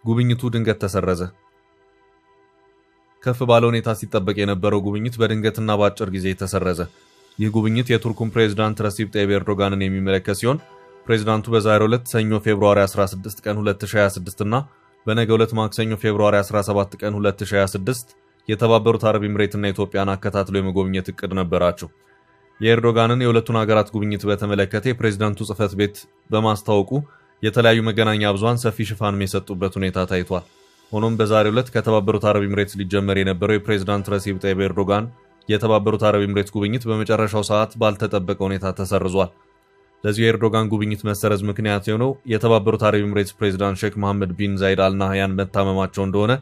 ጉብኝቱ ድንገት ተሰረዘ። ከፍ ባለ ሁኔታ ሲጠበቅ የነበረው ጉብኝት በድንገትና በአጭር ጊዜ ተሰረዘ። ይህ ጉብኝት የቱርኩን ፕሬዝዳንት ረሲፕ ጣይብ ኤርዶጋንን የሚመለከት ሲሆን ፕሬዝዳንቱ በዛሬው ዕለት ሰኞ ፌብሩዋሪ 16 ቀን 2026 እና በነገው ዕለት ማክሰኞ ፌብሩዋሪ 17 ቀን 2026 የተባበሩት አረብ ኤምሬትና ኢትዮጵያን አከታትሎ የመጎብኘት እቅድ ነበራቸው። የኤርዶጋንን የሁለቱን ሀገራት ጉብኝት በተመለከተ የፕሬዝዳንቱ ጽህፈት ቤት በማስታወቁ የተለያዩ መገናኛ ብዙሃን ሰፊ ሽፋን የሰጡበት ሁኔታ ታይቷል። ሆኖም በዛሬው ዕለት ከተባበሩት አረብ ኤምሬትስ ሊጀመር የነበረው የፕሬዝዳንት ረሲፕ ጣይብ ኤርዶጋን የተባበሩት አረብ ኤምሬትስ ጉብኝት በመጨረሻው ሰዓት ባልተጠበቀ ሁኔታ ተሰርዟል። ለዚህ የኤርዶጋን ጉብኝት መሰረዝ ምክንያት የሆነው የተባበሩት አረብ ኤምሬትስ ፕሬዝዳንት ሼክ መሐመድ ቢን ዛይድ አል ናህያን መታመማቸው እንደሆነ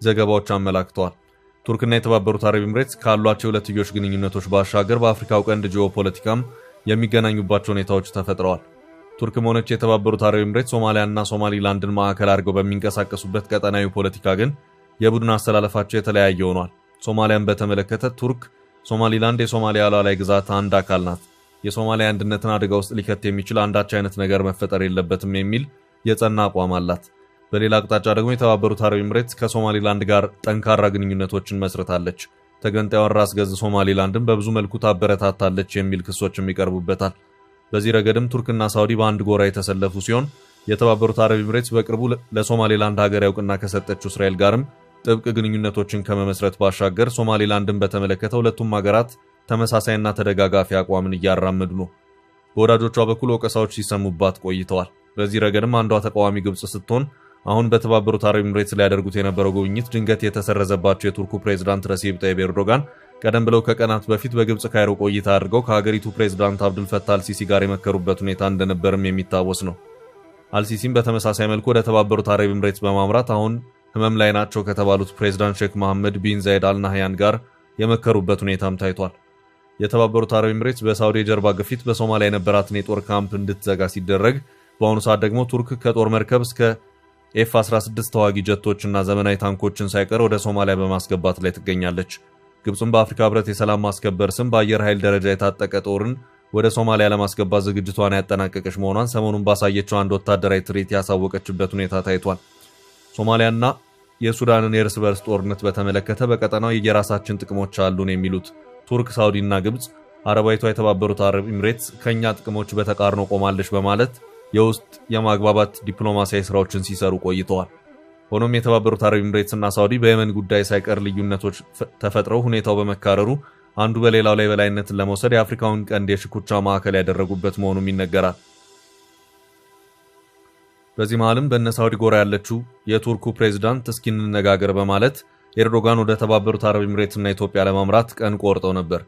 ዘገባዎች አመላክተዋል። ቱርክና የተባበሩት አረብ ኤምሬትስ ካሏቸው ሁለትዮሽ ግንኙነቶች ባሻገር በአፍሪካው ቀንድ ጂኦፖለቲካም የሚገናኙባቸው ሁኔታዎች ተፈጥረዋል። ቱርክም ሆነች የተባበሩት አረብ ኤምሬትስ ሶማሊያና ሶማሊላንድን ማዕከል አድርገው በሚንቀሳቀሱበት ቀጠናዊ ፖለቲካ ግን የቡድን አስተላለፋቸው የተለያየ ሆኗል። ሶማሊያን በተመለከተ ቱርክ ሶማሊላንድ የሶማሊያ ሉዓላዊ ግዛት አንድ አካል ናት፣ የሶማሊያ አንድነትን አደጋ ውስጥ ሊከት የሚችል አንዳች አይነት ነገር መፈጠር የለበትም የሚል የጸና አቋም አላት። በሌላ አቅጣጫ ደግሞ የተባበሩት አረብ ኤምሬትስ ከሶማሊላንድ ጋር ጠንካራ ግንኙነቶችን መስርታለች፣ ተገንጣዩን ራስ ገዝ ሶማሊላንድን በብዙ መልኩ ታበረታታለች የሚል ክሶችም ይቀርቡበታል። በዚህ ረገድም ቱርክና ሳውዲ በአንድ ጎራ የተሰለፉ ሲሆን የተባበሩት አረብ ኤምሬትስ በቅርቡ ለሶማሊላንድ ሀገር ያውቅና ከሰጠችው እስራኤል ጋርም ጥብቅ ግንኙነቶችን ከመመስረት ባሻገር ሶማሊላንድን በተመለከተ ሁለቱም ሀገራት ተመሳሳይና ተደጋጋፊ አቋምን እያራመዱ ነው። በወዳጆቿ በኩል ወቀሳዎች ሲሰሙባት ቆይተዋል። በዚህ ረገድም አንዷ ተቃዋሚ ግብጽ ስትሆን አሁን በተባበሩት አረብ ኤምሬትስ ላይ ያደርጉት የነበረው ጉብኝት ድንገት የተሰረዘባቸው የቱርኩ ፕሬዝዳንት ረሲፕ ጣይብ ኤርዶጋን ቀደም ብለው ከቀናት በፊት በግብጽ ካይሮ ቆይታ አድርገው ከሀገሪቱ ፕሬዝዳንት አብዱል ፈታህ አልሲሲ ጋር የመከሩበት ሁኔታ እንደነበርም የሚታወስ ነው። አልሲሲም በተመሳሳይ መልኩ ወደ ተባበሩት አረብ ኤምሬትስ በማምራት አሁን ህመም ላይ ናቸው ከተባሉት ፕሬዝዳንት ሼክ መሐመድ ቢን ዛይድ አል ናህያን ጋር የመከሩበት ሁኔታም ታይቷል። የተባበሩት አረብ ኤምሬትስ በሳውዲ የጀርባ ግፊት በሶማሊያ የነበራትን የጦር ካምፕ እንድትዘጋ ሲደረግ፣ በአሁኑ ሰዓት ደግሞ ቱርክ ከጦር መርከብ እስከ ኤፍ-16 ተዋጊ ጀቶችና ዘመናዊ ታንኮችን ሳይቀር ወደ ሶማሊያ በማስገባት ላይ ትገኛለች። ግብጽም በአፍሪካ ህብረት የሰላም ማስከበር ስም በአየር ኃይል ደረጃ የታጠቀ ጦርን ወደ ሶማሊያ ለማስገባት ዝግጅቷን ያጠናቀቀች መሆኗን ሰሞኑን ባሳየችው አንድ ወታደራዊ ትርኢት ያሳወቀችበት ሁኔታ ታይቷል። ሶማሊያና የሱዳንን የእርስ በርስ ጦርነት በተመለከተ በቀጠናው የየራሳችን ጥቅሞች አሉን የሚሉት ቱርክ፣ ሳውዲና ግብጽ አረባዊቷ የተባበሩት አረብ ኤምሬትስ ከኛ ጥቅሞች በተቃርኖ ቆማለች በማለት የውስጥ የማግባባት ዲፕሎማሲያዊ ስራዎችን ሲሰሩ ቆይተዋል። ሆኖም የተባበሩት አረብ ኤምሬትስና ሳውዲ በየመን ጉዳይ ሳይቀር ልዩነቶች ተፈጥረው ሁኔታው በመካረሩ አንዱ በሌላው ላይ በላይነትን ለመውሰድ የአፍሪካውን ቀንድ የሽኩቻ ማዕከል ያደረጉበት መሆኑም ይነገራል። በዚህ መሃልም በእነ ሳውዲ ጎራ ያለችው የቱርኩ ፕሬዝዳንት እስኪ እንነጋገር በማለት ኤርዶጋን ወደ ተባበሩት አረብ ኤምሬትስና ኢትዮጵያ ለማምራት ቀን ቆርጠው ነበር።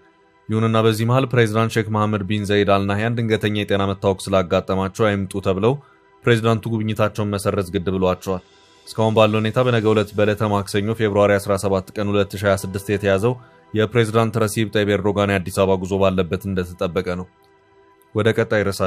ይሁንና በዚህ መሃል ፕሬዝዳንት ሼክ መሐመድ ቢን ዛይድ አል ናህያን ድንገተኛ የጤና መታወክ ስላጋጠማቸው አይምጡ ተብለው ፕሬዝዳንቱ ጉብኝታቸውን መሰረዝ ግድ ብሏቸዋል። እስካሁን ባለው ሁኔታ በነገው ዕለት በዕለተ ማክሰኞ ፌብሩዋሪ 17 ቀን 2026 የተያዘው የፕሬዝዳንት ረሲፕ ጣይብ ኤርዶጋን የአዲስ አበባ ጉዞ ባለበት እንደተጠበቀ ነው። ወደ ቀጣይ ርዕስ